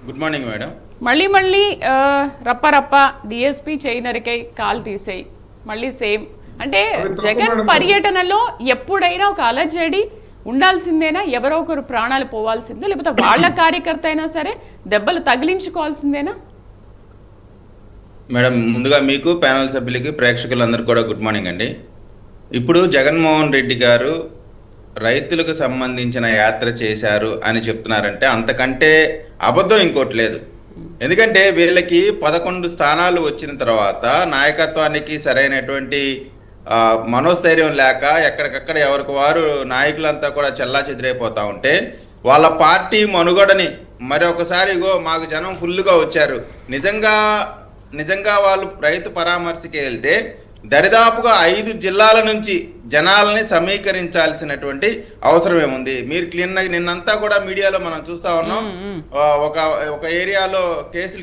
Good morning madam. మళ్ళీ రప్ప రప్ప డిఎస్పీ చేయనరికై కాల్ తీసేయి మళ్ళీ సేమ్ అంటే జగన్ పర్యటనలో ఎప్పుడైనా ఒక అలజడి ఉండాల్సిందేనా? ఎవరో ఒకరు ప్రాణాలు పోవాల్సిందే, లేకపోతే వాళ్ళ కార్యకర్త అయినా సరే దెబ్బలు తగిలించుకోవాల్సిందేనా? మేడం ముందుగా మీకు ప్యానల్ సభ్యులకి ప్రేక్షకులందరికీ కూడా గుడ్ మార్నింగ్ అండి. ఇప్పుడు జగన్మోహన్ రెడ్డి గారు రైతులకు సంబంధించిన యాత్ర చేశారు అని చెప్తున్నారంటే అంతకంటే అబద్ధం ఇంకోటి లేదు. ఎందుకంటే వీళ్ళకి 11 స్థానాలు వచ్చిన తర్వాత నాయకత్వానికి సరైనటువంటి మనోస్థైర్యం లేక ఎక్కడికక్కడ ఎవరికి వారు నాయకులంతా కూడా చెల్లా చెదిరైపోతా ఉంటే వాళ్ళ పార్టీ మనుగడని మరొకసారి మాకు జనం ఫుల్గా వచ్చారు, నిజంగా వాళ్ళు రైతు పరామర్శకి వెళ్తే దరిదాపుగా 5 జిల్లాల నుంచి జనాలని సమీకరించాల్సినటువంటి అవసరం ఏముంది? మీరు నిన్నంతా కూడా మీడియాలో మనం చూస్తా ఉన్నాం. ఒక ఏరియాలో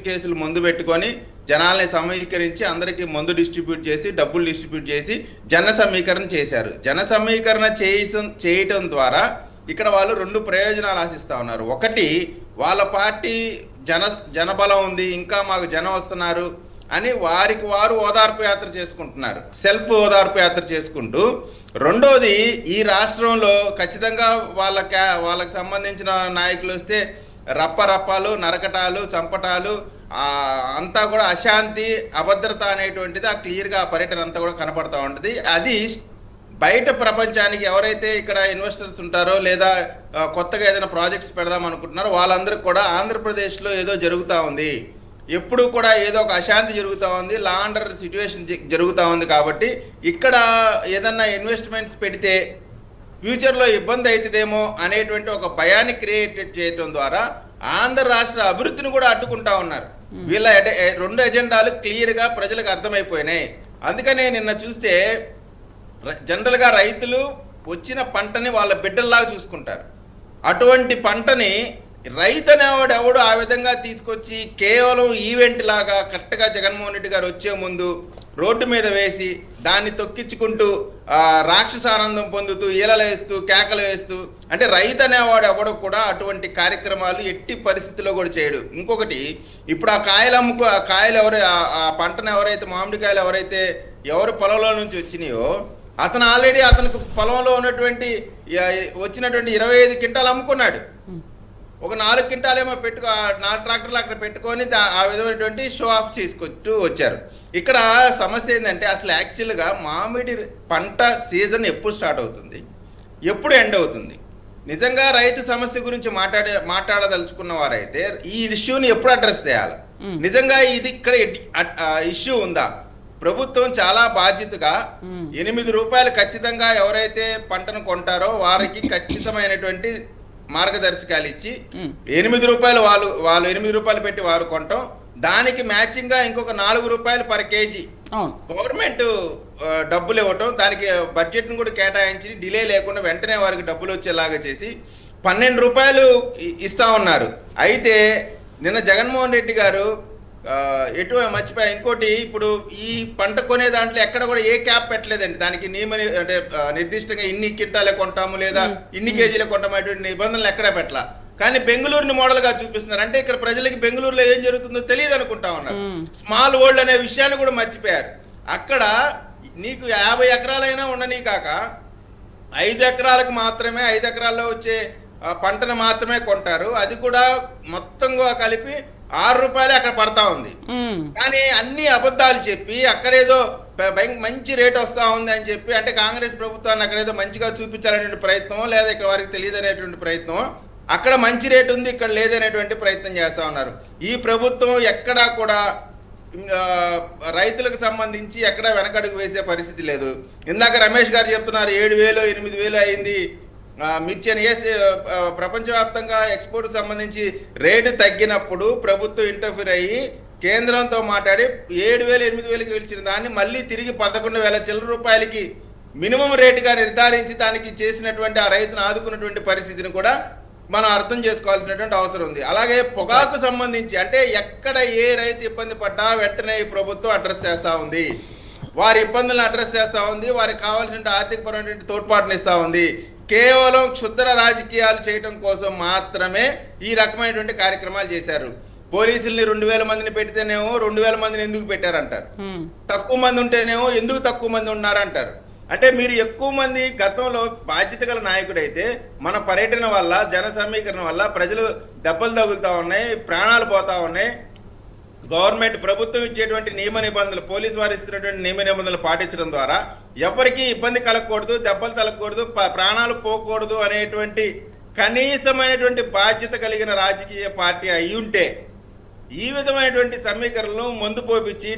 కేసులు మందు పెట్టుకొని జనాల్ని సమీకరించి అందరికీ మందు డిస్ట్రిబ్యూట్ చేసి డబ్బులు డిస్ట్రిబ్యూట్ చేసి జన సమీకరణ చేశారు. జన సమీకరణ చేయటం ద్వారా ఇక్కడ వాళ్ళు 2 ప్రయోజనాలు ఆశిస్తా ఉన్నారు. ఒకటి, వాళ్ళ పార్టీ జనబలం ఉంది, ఇంకా మాకు జనం వస్తున్నారు అని వారికి వారు ఓదార్పు యాత్ర చేసుకుంటున్నారు, సెల్ఫ్ ఓదార్పు యాత్ర చేసుకుంటూ. రెండోది, ఈ రాష్ట్రంలో ఖచ్చితంగా వాళ్ళకి సంబంధించిన నాయకులు వస్తే రప్పరప్పాలు, నరకటాలు, చంపటాలు, అంతా కూడా అశాంతి, అభద్రత అనేటువంటిది క్లియర్గా ఆ పర్యటన అంతా కూడా కనపడతా ఉంటుంది. అది బయట ప్రపంచానికి ఎవరైతే ఇక్కడ ఇన్వెస్టర్స్ ఉంటారో లేదా కొత్తగా ఏదైనా ప్రాజెక్ట్స్ పెడదాం అనుకుంటున్నారో వాళ్ళందరికీ కూడా ఆంధ్రప్రదేశ్లో ఏదో జరుగుతూ ఉంది, ఎప్పుడు కూడా ఏదో ఒక అశాంతి జరుగుతూ ఉంది, లా అండ్ ఆర్డర్ సిచ్యువేషన్ జరుగుతూ ఉంది, కాబట్టి ఇక్కడ ఏదన్నా ఇన్వెస్ట్మెంట్స్ పెడితే ఫ్యూచర్లో ఇబ్బంది అవుతుందేమో అనేటువంటి ఒక భయాన్ని క్రియేట్ చేయడం ద్వారా ఆంధ్ర రాష్ట్ర అభివృద్ధిని కూడా అడ్డుకుంటా ఉన్నారు. వీళ్ళ 2 ఎజెండాలు క్లియర్గా ప్రజలకు అర్థమైపోయినాయి. అందుకనే నిన్న చూస్తే జనరల్గా రైతులు వచ్చిన పంటని వాళ్ళ బిడ్డల్లాగా చూసుకుంటారు. అటువంటి పంటని రైతు అనేవాడు ఎవడు ఆ విధంగా తీసుకొచ్చి కేవలం ఈవెంట్ లాగా కరెక్ట్గా జగన్మోహన్ రెడ్డి గారు వచ్చే ముందు రోడ్డు మీద వేసి దాన్ని తొక్కించుకుంటూ రాక్షసానందం పొందుతూ ఈలలు వేస్తూ కేకలు వేస్తూ, అంటే రైతు అనేవాడు ఎవడు కూడా అటువంటి కార్యక్రమాలు ఎట్టి పరిస్థితుల్లో కూడా చేయడు. ఇంకొకటి, ఇప్పుడు ఆ కాయలు ఆ పంటను ఎవరైతే మామిడికాయలు ఎవరు పొలంలో నుంచి వచ్చినాయో అతను ఆల్రెడీ అతనికి పొలంలో ఉన్నటువంటి వచ్చినటువంటి 25 క్వింటాలు అమ్ముకున్నాడు. ఒక 4 క్వింటాలేమో 4 ట్రాక్టర్లు అక్కడ పెట్టుకొని ఆ విధమైనటువంటి షో ఆఫ్ చేసుకుంటూ వచ్చారు. ఇక్కడ సమస్య ఏంటంటే అసలు యాక్చువల్గా మామిడి పంట సీజన్ ఎప్పుడు స్టార్ట్ అవుతుంది, ఎప్పుడు ఎండ్ అవుతుంది? నిజంగా రైతు సమస్య గురించి మాట్లాడదలుచుకున్న వారైతే ఈ ఇష్యూని ఎప్పుడు అడ్రస్ చేయాలి? నిజంగా ఇది ఇక్కడ ఇష్యూ ఉందా? ప్రభుత్వం చాలా బాధ్యతగా 8 రూపాయలు ఖచ్చితంగా ఎవరైతే పంటను కొంటారో వారికి ఖచ్చితమైనటువంటి మార్గదర్శకాలు ఇచ్చి 8 రూపాయలు వాళ్ళు 8 రూపాయలు పెట్టి వారు కొంటాం, దానికి మ్యాచింగ్ గా ఇంకొక 4 రూపాయలు పర్ కేజీ గవర్నమెంట్ డబ్బులు ఇవ్వటం, దానికి బడ్జెట్ ను కూడా కేటాయించి డిలే లేకుండా వెంటనే వారికి డబ్బులు వచ్చేలాగా చేసి 12 రూపాయలు ఇస్తా ఉన్నారు. అయితే నిన్న జగన్మోహన్ రెడ్డి గారు మర్చిపోయా ఇంకోటి, ఇప్పుడు ఈ పంట కొనే దాంట్లో ఎక్కడ కూడా ఏ క్యాప్ పెట్టలేదండి. దానికి అంటే నిర్దిష్టంగా ఇన్ని క్వింటాలే కొంటాము లేదా ఇన్ని కేజీలే కొంటాము అటువంటి నిబంధనలు ఎక్కడా పెట్టలా. కానీ బెంగళూరుని మోడల్ గా చూపిస్తున్నారు. అంటే ఇక్కడ ప్రజలకి బెంగళూరులో ఏం జరుగుతుందో తెలియదు అనుకుంటా ఉన్నారు. స్మాల్ వరల్డ్ అనే విషయాన్ని కూడా మర్చిపోయారు. అక్కడ నీకు 50 ఎకరాలైనా ఉండని కాక 5 ఎకరాలకు మాత్రమే 5 ఎకరాల్లో వచ్చే పంటను మాత్రమే కొంటారు. అది కూడా మొత్తంగా కలిపి 6 రూపాయలే అక్కడ పడతా ఉంది. కానీ అన్ని అబద్ధాలు చెప్పి అక్కడేదో మంచి రేట్ వస్తా ఉంది అని చెప్పి, అంటే కాంగ్రెస్ ప్రభుత్వాన్ని అక్కడేదో మంచిగా చూపించాలనేటువంటి ప్రయత్నం, లేదా ఇక్కడ వారికి తెలియదు అనేటువంటి ప్రయత్నం, అక్కడ మంచి రేటు ఉంది ఇక్కడ లేదనేటువంటి ప్రయత్నం చేస్తా ఉన్నారు. ఈ ప్రభుత్వం ఎక్కడా కూడా రైతులకు సంబంధించి ఎక్కడా వెనకడుగు వేసే పరిస్థితి లేదు. ఇందాక రమేష్ గారు చెప్తున్నారు 7,000 8,000 అయింది మిర్చి అని. ప్రపంచవ్యాప్తంగా ఎక్స్పోర్ట్ సంబంధించి రేటు తగ్గినప్పుడు ప్రభుత్వం ఇంటర్ఫీర్ అయ్యి కేంద్రంతో మాట్లాడి 7,000 8,000కి పిలిచిన దాన్ని మళ్ళీ తిరిగి 11,000 చిల్లర రూపాయలకి మినిమం రేటుగా నిర్ధారించి దానికి చేసినటువంటి ఆ రైతును ఆదుకున్నటువంటి పరిస్థితిని కూడా మనం అర్థం చేసుకోవాల్సినటువంటి అవసరం ఉంది. అలాగే పొగాకు సంబంధించి అంటే ఎక్కడ ఏ రైతు ఇబ్బంది పడ్డా వెంటనే ఈ ప్రభుత్వం అడ్రస్ చేస్తూ ఉంది, వారి ఇబ్బందులను అడ్రస్ చేస్తూ ఉంది, వారికి కావాల్సిన ఆర్థికపరమైనటువంటి తోడ్పాటుని ఇస్తూ ఉంది. కేవలం క్షుద్ర రాజకీయాలు చేయడం కోసం మాత్రమే ఈ రకమైనటువంటి కార్యక్రమాలు చేశారు. పోలీసుల్ని 2000 మందిని పెడితేనేమో 2000 మందిని ఎందుకు పెట్టారంటారు. తక్కువ మంది ఉంటేనేమో ఎందుకు తక్కువ మంది ఉన్నారంటారు. అంటే మీరు ఎక్కువ మంది గతంలో బాధ్యత గల నాయకుడైతే మన పర్యటన వల్ల జన సమీకరణ వల్ల ప్రజలు దెబ్బలు తగులుతా ఉన్నాయి, ప్రాణాలు పోతా ఉన్నాయి. గవర్నమెంట్ ప్రభుత్వం ఇచ్చేటువంటి నియమ నిబంధనలు, పోలీసు వారు ఇస్తున్నటువంటి నియమ నిబంధనలు పాటించడం ద్వారా ఎవరికి ఇబ్బంది కలగకూడదు, దెబ్బలు తలగకూడదు, ప్రాణాలు పోకూడదు అనేటువంటి కనీసమైనటువంటి బాధ్యత కలిగిన రాజకీయ పార్టీ అయి ఉంటే ఈ విధమైనటువంటి సమీకరణలు మందు పోపించి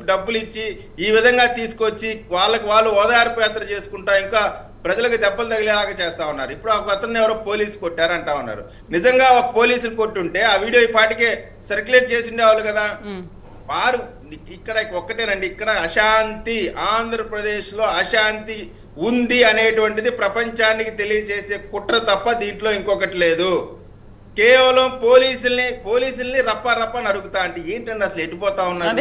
డబ్బులు ఇచ్చి ఈ విధంగా తీసుకొచ్చి వాళ్ళు ఓదార్పు యాత్ర చేసుకుంటా ఇంకా ప్రజలకు దెబ్బలు తగిలేలాగా చేస్తా ఉన్నారు. ఇప్పుడు ఒక అతన్ని ఎవరో పోలీసు కొట్టారంటా ఉన్నారు. నిజంగా ఒక పోలీసులు కొట్టుంటే ఆ వీడియో ఈ పాటికే సర్క్యులేట్ చేసి ఉండేవాళ్ళు కదా. వారు ఇక్కడ ఒక్కటేనండి, ఇక్కడ అశాంతి, ఆంధ్రప్రదేశ్ లో అశాంతి ఉంది అనేటువంటిది ప్రపంచానికి తెలియజేసే కుట్ర తప్ప దీంట్లో ఇంకొకటి లేదు. కేవలం పోలీసుల్ని రప్ప నరుగుతా అంటే ఏంటండి అసలు ఎటుపోతా ఉన్నారు.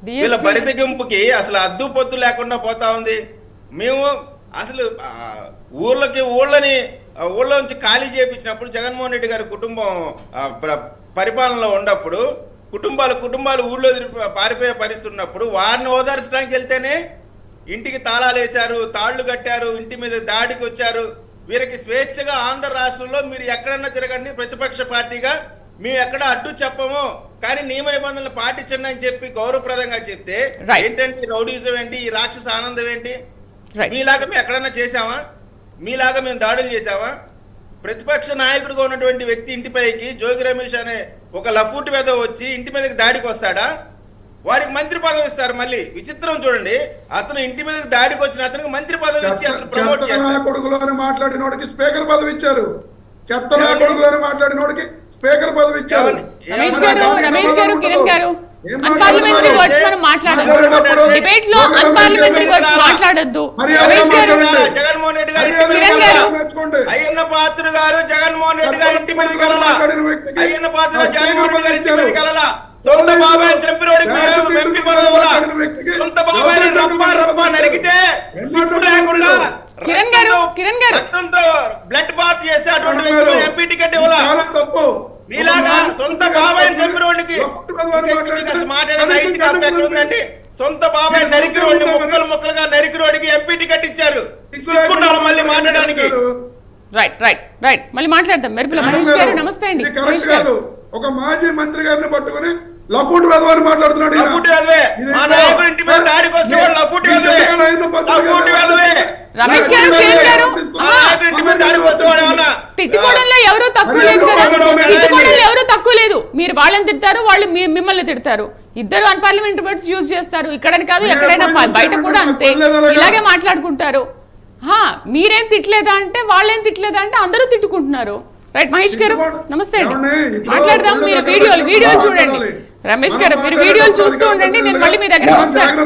వీళ్ళ బరితెగింపుకి అసలు అద్దు పొద్దు లేకుండా పోతా ఉంది. మేము అసలు ఊళ్ళ నుంచి ఖాళీ చేయించినప్పుడు జగన్మోహన్ రెడ్డి గారి కుటుంబం పరిపాలనలో ఉన్నప్పుడు కుటుంబాలు ఊళ్ళో పారిపోయే పరిస్థితి ఉన్నప్పుడు వారిని ఓదార్చడానికి వెళ్తేనే ఇంటికి తాళాలు వేశారు, తాళ్లు కట్టారు, ఇంటి మీద దాడికి వచ్చారు. వీరికి స్వేచ్ఛగా ఆంధ్ర రాష్ట్రంలో మీరు ఎక్కడన్నా తిరగండి, ప్రతిపక్ష పార్టీగా మేము ఎక్కడ అడ్డు చెప్పము, కానీ నియమ నిబంధనలు పాటించండి అని చెప్పి గౌరవప్రదంగా చెప్తే ఏంటంటే రౌడీజం ఏంటి, ఈ రాక్షస ఆనందం ఏంటి? మీలాగా మేము ఎక్కడన్నా చేశామా? మీలాగా మేము దాడులు చేశామా? ప్రతిపక్ష నాయకుడిగా ఉన్నటువంటి వ్యక్తి ఇంటిపైకి జోగి రమేష్ అనే ఒక లఫూటి మీద వచ్చి ఇంటి మీదకి దాడికి వస్తాడా? వారికి మంత్రి పదవి ఇస్తారు. మళ్ళీ విచిత్రం చూడండి, అతను ఇంటి మీద దాడికి వచ్చిన అతనికి మంత్రి పదవి ఇచ్చి అసలు ప్రమోట్ చేస్తారు. కొడుకులోని మాట్లాడినోడికి స్పీకర్ పదవి ఇచ్చారు. చెత్తనా కొడుకులోని మాట్లాడినోడికి స్పీకర్ పదవి ఇచ్చారు. రమేష్ గారు కిరణ్ గారు అన్పార్లమెంటరీ వర్డ్స్ మనం మాట్లాడొద్దు, డిబేట్ లో అన్పార్లమెంటరీ వర్డ్స్ మాట్లాడొద్దు. రమేష్ గారు, జగన్మోహన్ రెడ్డి గారు అయ్యన్న పాత్ర గారు జగన్మోహన్ రెడ్డి గారి ఇంటి మీదకి వెళ్ళాలా? అయ్యన్న పాత్ర జగన్మోహన్ రెడ్డి గారి ఇంటి మీదకి వెళ్ళాలా? సొంత బాబాయ్ చంపినోడికి ఎంపీ పదవులా? సొంత బాబాయ్ రప్ప నరికితే లేకుండా కిరణ్ గారు రక్తంతో బ్లడ్ బాత్ చేసి అటువంటి వ్యక్తులు ఎంపీ టికెట్ ఇవ్వాలా? మీలాగా సొంత బాబాయ్ చంపినోడికి మాట్లాడే నైతికత ఎక్కడ ఉందండి? సొంత బాబాయ్ నరికిరోడిని ముక్కలుగా నరికిరోడికి ఎంపీ టికెట్ ఇచ్చారు. మళ్ళీ మాట్లాడడానికి రైట్ మళ్ళీ మాట్లాడదాం. మెరుపుల మహేష్ గారు నమస్తే అండి. మహేష్ గారు ఒక మాజీ మంత్రి గారిని పట్టుకుని లఫూట్ వెదవని మాట్లాడుతున్నాడు. రమేష్ గారు, కిరణ్ గారు తిట్టుకోవడంలో ఎవరు తక్కువ లేదు కదా, తిట్టుకోవడంలో ఎవరు తక్కువ లేదు. మీరు వాళ్ళని తిడతారు, వాళ్ళు మిమ్మల్ని తిడతారు. ఇద్దరు అన్పార్లమెంటరీ వర్డ్స్ యూజ్ చేస్తారు. ఇక్కడని కాదు, ఎక్కడైనా బయట కూడా అంతే, ఇలాగే మాట్లాడుకుంటారు. మీరేం తిట్టలేదా అంటే వాళ్ళేం తిట్టలేదా అంటే అందరూ తిట్టుకుంటున్నారు. రైట్ మహేష్ గారు నమస్తే అండి, మాట్లాడదాం. మీరు వీడియోలు చూడండి. రమేష్ గారు మీరు వీడియోలు చూస్తూ ఉండండి, నేను మళ్ళీ మీ దగ్గర వస్తాను.